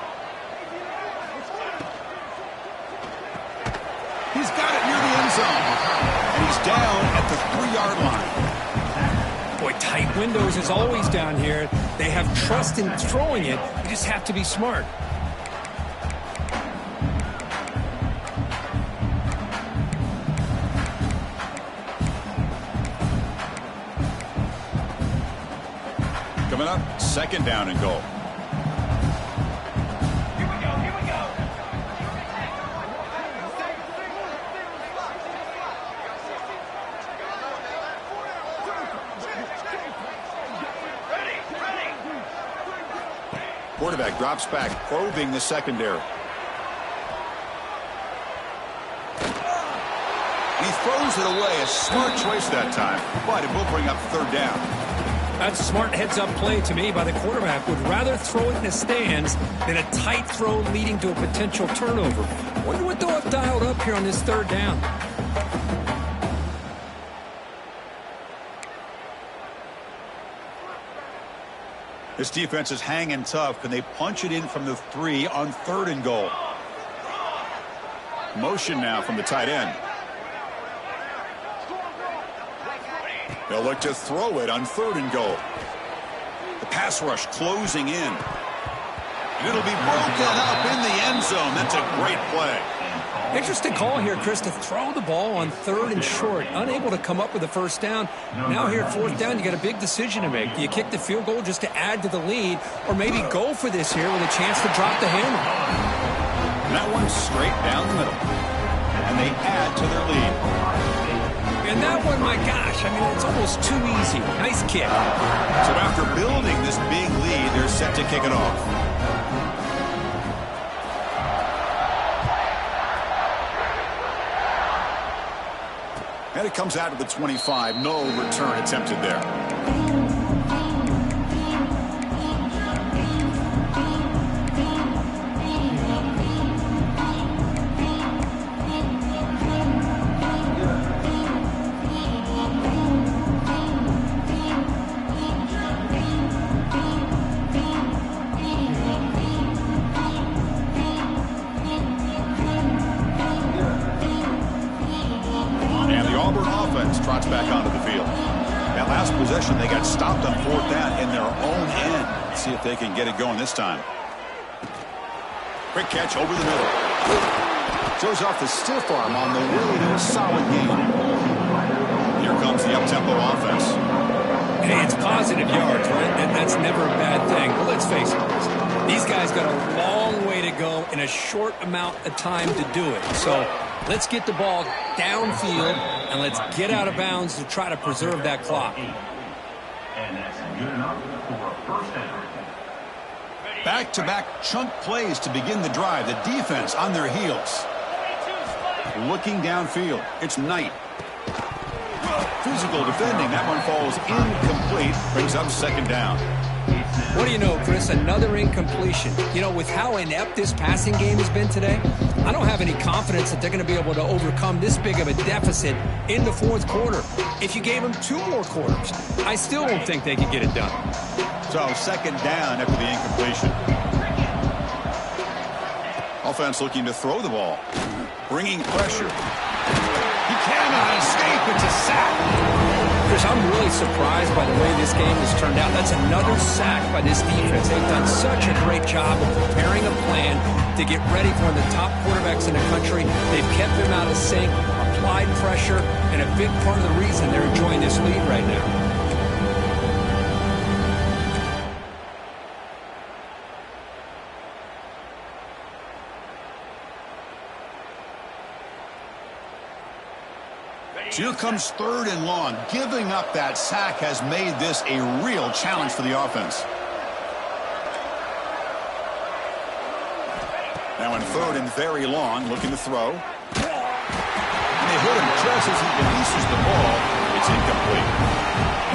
He's got it near the end zone. And he's down at the 3-yard line. Boy, tight windows is always down here. They have trust in throwing it. You just have to be smart. Coming up, 2nd down and goal. Quarterback drops back, probing the secondary. He throws it away. A smart choice that time, but it will bring up 3rd down. That's a smart heads-up play to me by the quarterback. Would rather throw it in the stands than a tight throw leading to a potential turnover. Wonder what they'll have dialed up here on this 3rd down. This defense is hanging tough. Can they punch it in from the 3 on 3rd and goal? Motion now from the tight end. They'll look to throw it on 3rd and goal. The pass rush closing in. And it'll be broken up in the end zone. That's a great play. Interesting call here, Chris, to throw the ball on 3rd and short. Unable to come up with a 1st down. Now here at 4th down, you got a big decision to make. Do you kick the field goal just to add to the lead, or maybe go for this here with a chance to drop the hammer? And that one's straight down the middle. And they add to their lead. And that one, my gosh, I mean, it's almost too easy. Nice kick. So after building this big lead, they're set to kick it off. And it comes out of the 25. No return attempted there. Auburn offense trots back onto the field. That last possession, they got stopped on 4th down in their own end. Let's see if they can get it going this time. Quick catch over the middle. Shows off the stiff arm on the way to a solid game. Here comes the up-tempo offense. Hey, it's positive yards, right? And that's never a bad thing. But let's face it, these guys got a long way to go in a short amount of time to do it. So let's get the ball downfield, and let's get out of bounds to try to preserve that clock. And that's good enough for a 1st down. Back-to-back chunk plays to begin the drive. The defense on their heels. Looking downfield. It's Knight. Physical defending. That one falls incomplete. Brings up 2nd down. What do you know, Chris? Another incompletion. You know, with how inept this passing game has been today, I don't have any confidence that they're going to be able to overcome this big of a deficit in the 4th quarter. If you gave them 2 more quarters, I still don't think they could get it done. So 2nd down after the incompletion. Offense looking to throw the ball. Bringing pressure. He cannot escape. It's a sack. Chris, I'm really surprised by the way this game has turned out. That's another sack by this defense. They've done such a great job of preparing a plan to get ready for one of the top quarterbacks in the country. They've kept him out of sync, applied pressure, and a big part of the reason they're enjoying this lead right now. Ready So here comes 3rd and long. Giving up that sack has made this a real challenge for the offense. Now in 3rd and very long, looking to throw. And they hit him just as he releases the ball. It's incomplete.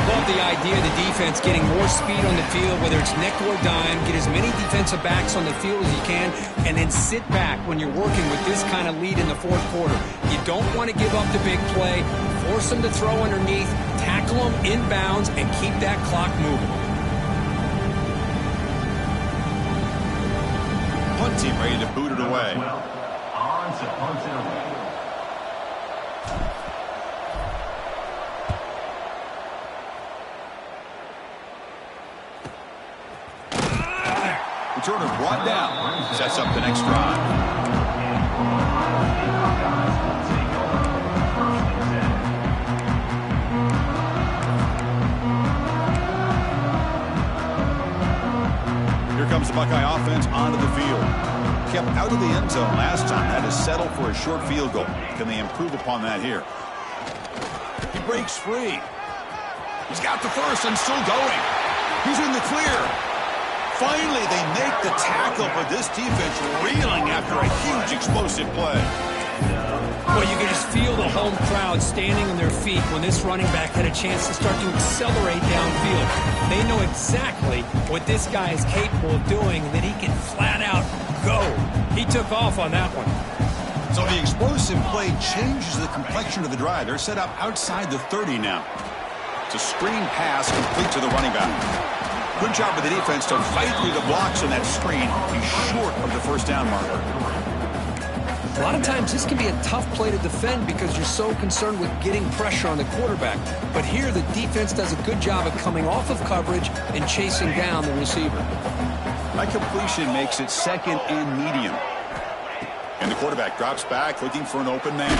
Love the idea of the defense getting more speed on the field, whether it's nickel or dime. Get as many defensive backs on the field as you can, and then sit back when you're working with this kind of lead in the 4th quarter. You don't want to give up the big play. Force them to throw underneath, tackle them inbounds, and keep that clock moving. Punt team ready to boot it away. On to punt it away. Returner brought down. Sets up the next drive. Here comes the Buckeye offense onto the field. Kept out of the end zone last time. That is settled for a short field goal. Can they improve upon that here? He breaks free. He's got the first and still going. He's in the clear. Finally, they make the tackle, but this defense reeling after a huge explosive play. Well, you can just feel the home crowd standing on their feet when this running back had a chance to start to accelerate downfield. They know exactly what this guy is capable of doing and that he can flat out go. He took off on that one. So the explosive play changes the complexion of the drive. They're set up outside the 30 now. It's a screen pass complete to the running back. Good job of the defense to fight through the blocks on that screen. He's short of the first down marker. A lot of times this can be a tough play to defend because you're so concerned with getting pressure on the quarterback. But here the defense does a good job of coming off of coverage and chasing down the receiver. That completion makes it 2nd and medium. And the quarterback drops back looking for an open man.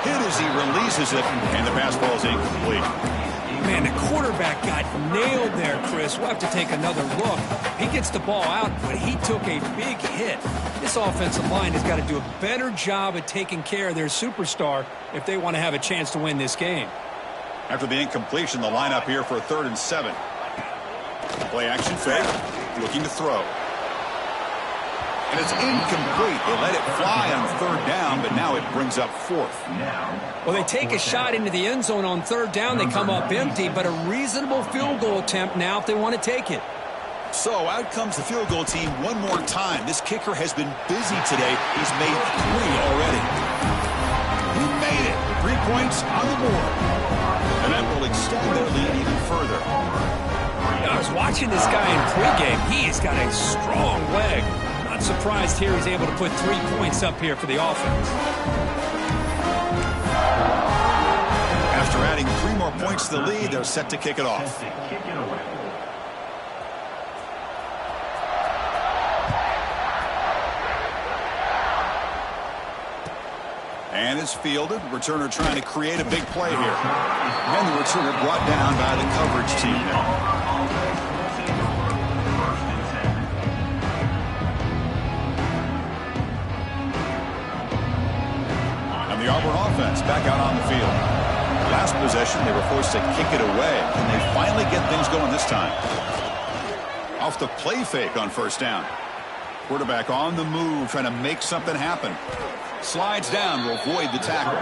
Hit as he releases it, and the pass ball is incomplete. Man, the quarterback got nailed there, Chris. We'll have to take another look. He gets the ball out, but he took a big hit. This offensive line has got to do a better job at taking care of their superstar if they want to have a chance to win this game. After the incompletion, the lineup here for a 3rd and 7. Play action fake, looking to throw. And it's incomplete. They let it fly on 3rd down, but now it brings up 4th. Well, they take a shot into the end zone on 3rd down. They come up empty, but a reasonable field goal attempt now if they want to take it. So out comes the field goal team one more time. This kicker has been busy today. He's made 3 already. He made it. 3 points on the board. And that will extend their lead even further. I was watching this guy in pregame. He has got a strong leg. Not surprised here he's able to put 3 points up here for the offense. After adding 3 more points to the lead, they're set to kick it off. And it's fielded. Returner trying to create a big play here. And the returner brought down by the coverage team. And the Auburn offense back out on the field. Last possession, they were forced to kick it away. Can they finally get things going this time? Off the play fake on 1st down. Quarterback on the move, trying to make something happen. Slides down to avoid the tackle.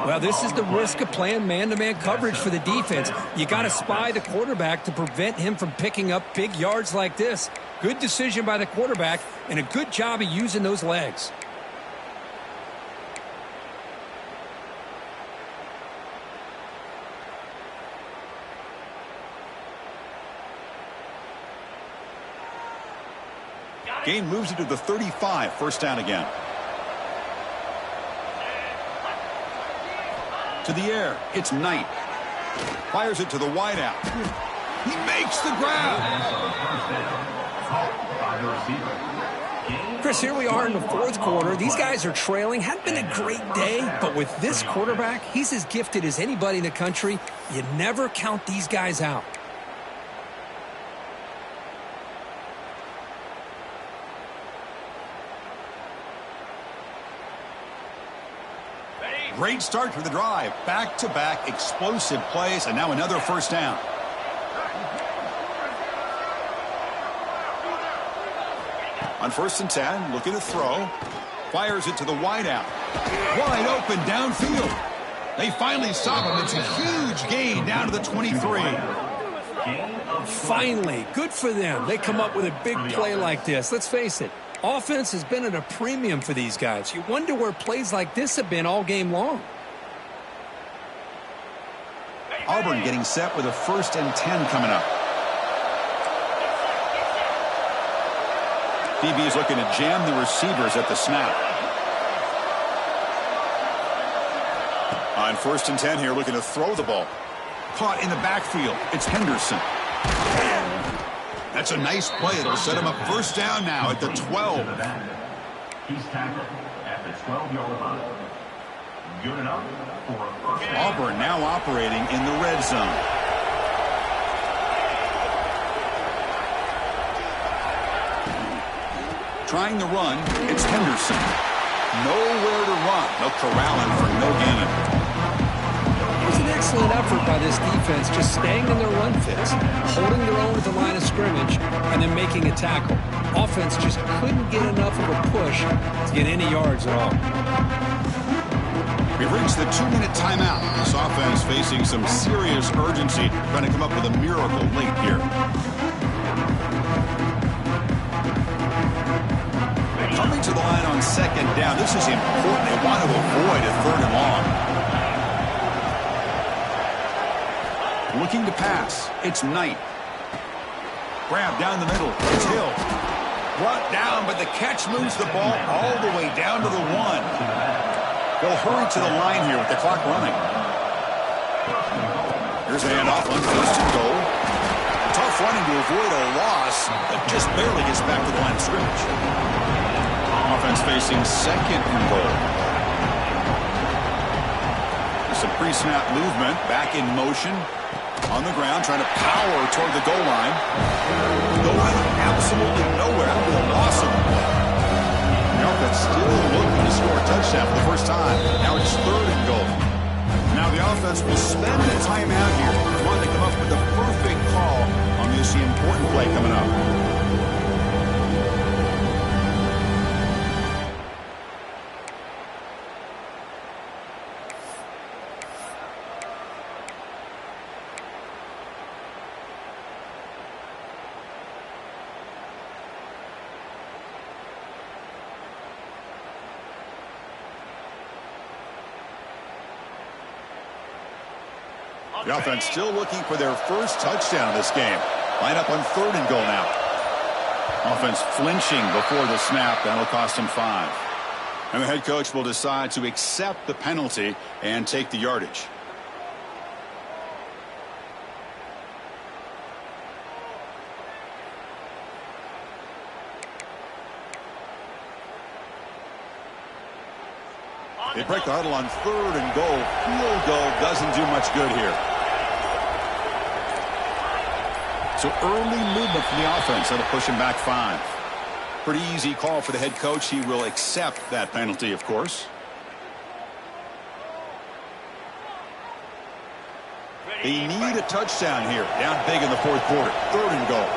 Well, this is the risk of playing man-to-man coverage for the defense. You got to spy the quarterback to prevent him from picking up big yards like this. Good decision by the quarterback and a good job of using those legs. Gain moves it to the 35, 1st down again. To the air, it's Knight. Fires it to the wideout. He makes the grab. Chris, here we are in the 4th quarter. These guys are trailing. Hadn't been a great day, but with this quarterback, he's as gifted as anybody in the country. You never count these guys out. Great start for the drive. Back-to-back explosive plays, and now another first down. On 1st and 10, looking to throw. Fires it to the wideout. Wide open downfield. They finally stop him. It's a huge gain down to the 23. Finally, good for them. They come up with a big play like this. Let's face it, offense has been at a premium for these guys. You wonder where plays like this have been all game long. Auburn getting set with a 1st and 10 coming up. DB's looking to jam the receivers at the snap. On 1st and 10 here, looking to throw the ball. Caught in the backfield. It's Henderson. That's a nice play. It'll set him up first down now at the 12. He's tackled at the 12-yard line. Good enough for a first down. Auburn now operating in the red zone. Trying to run, it's Henderson. Nowhere to run. They'll corral him for no gain. It was an excellent effort by this defense, just staying in their run fits, holding their own at the line of scrimmage, and then making a tackle. Offense just couldn't get enough of a push to get any yards at all. We've reached the 2-minute timeout. This offense facing some serious urgency, trying to come up with a miracle late here. Coming to the line on 2nd down. This is important. They want to avoid a 3rd and long. Looking to pass. It's Knight. Grab down the middle. It's Hill. Brought down, but the catch moves the ball all the way down to the 1. They'll hurry to the line here with the clock running. Here's the handoff on 1st and goal. Tough running to avoid a loss, but just barely gets back to the line of scrimmage. Offense facing 2nd and goal. There's some pre-snap movement. Back in motion. On the ground, trying to power toward the goal line. Going absolutely nowhere with a loss of the play. The offense still looking to score a touchdown for the first time. Now it's 3rd and goal. Now the offense will spend the timeout here. They want to come up with the perfect call on this important play coming up. The offense still looking for their first touchdown of this game. Line up on 3rd and goal now. Offense flinching before the snap. That'll cost him 5. And the head coach will decide to accept the penalty and take the yardage. They break the huddle on 3rd and goal. Field goal doesn't do much good here. So early movement from the offense. That'll push him back 5. Pretty easy call for the head coach. He will accept that penalty, of course. They need a touchdown here. Down big in the 4th quarter. 3rd and goal.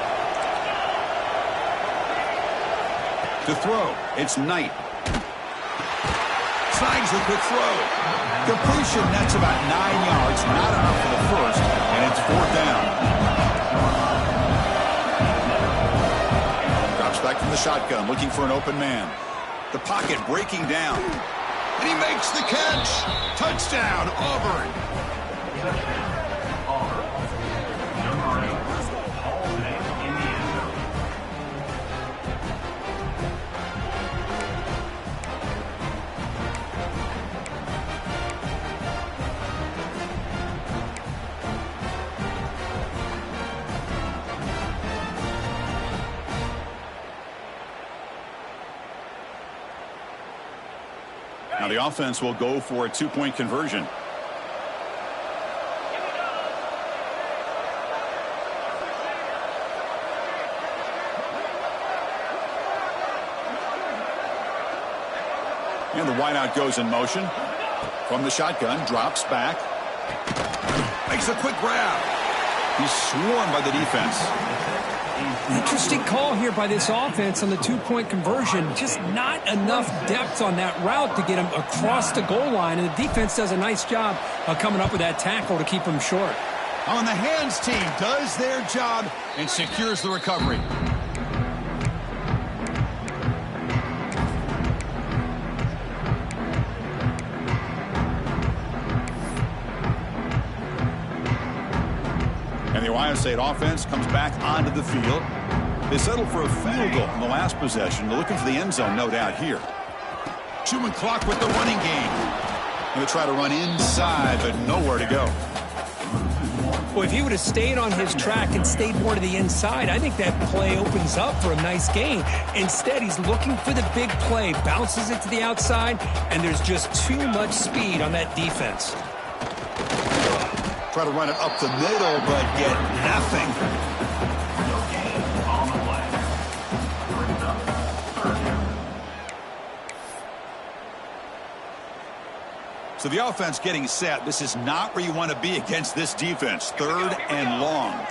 To throw, it's Knight. Slides the quick throw. Completion, that's about 9 yards. Not enough for the first, and it's 4th down. Drops back from the shotgun, looking for an open man. The pocket breaking down. And he makes the catch. Touchdown, Auburn. Now the offense will go for a 2-point conversion. And the wideout goes in motion. From the shotgun, drops back. Makes a quick grab. He's swarmed by the defense. Interesting call here by this offense on the two-point conversion. Just not enough depth on that route to get him across the goal line, and the defense does a nice job of coming up with that tackle to keep him short. On the hands team does their job and secures the recovery. And the Ohio State offense comes back onto the field. They settled for a field goal in the last possession. They're looking for the end zone, no doubt, here. Chewing clock with the running game. Going to try to run inside, but nowhere to go. Well, if he would have stayed on his track and stayed more to the inside, I think that play opens up for a nice gain. Instead, he's looking for the big play, bounces it to the outside, and there's just too much speed on that defense. Try to run it up the middle, but get nothing. No gain on the play. Brings up third down. So the offense getting set. This is not where you want to be against this defense. Third and long.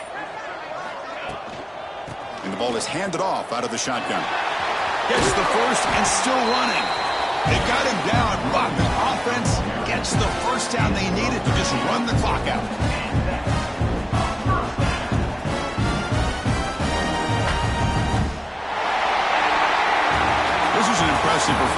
And the ball is handed off out of the shotgun. Gets the first and still running. They got him down, but the offense gets the first down they needed to just run the clock out. This is an impressive performance.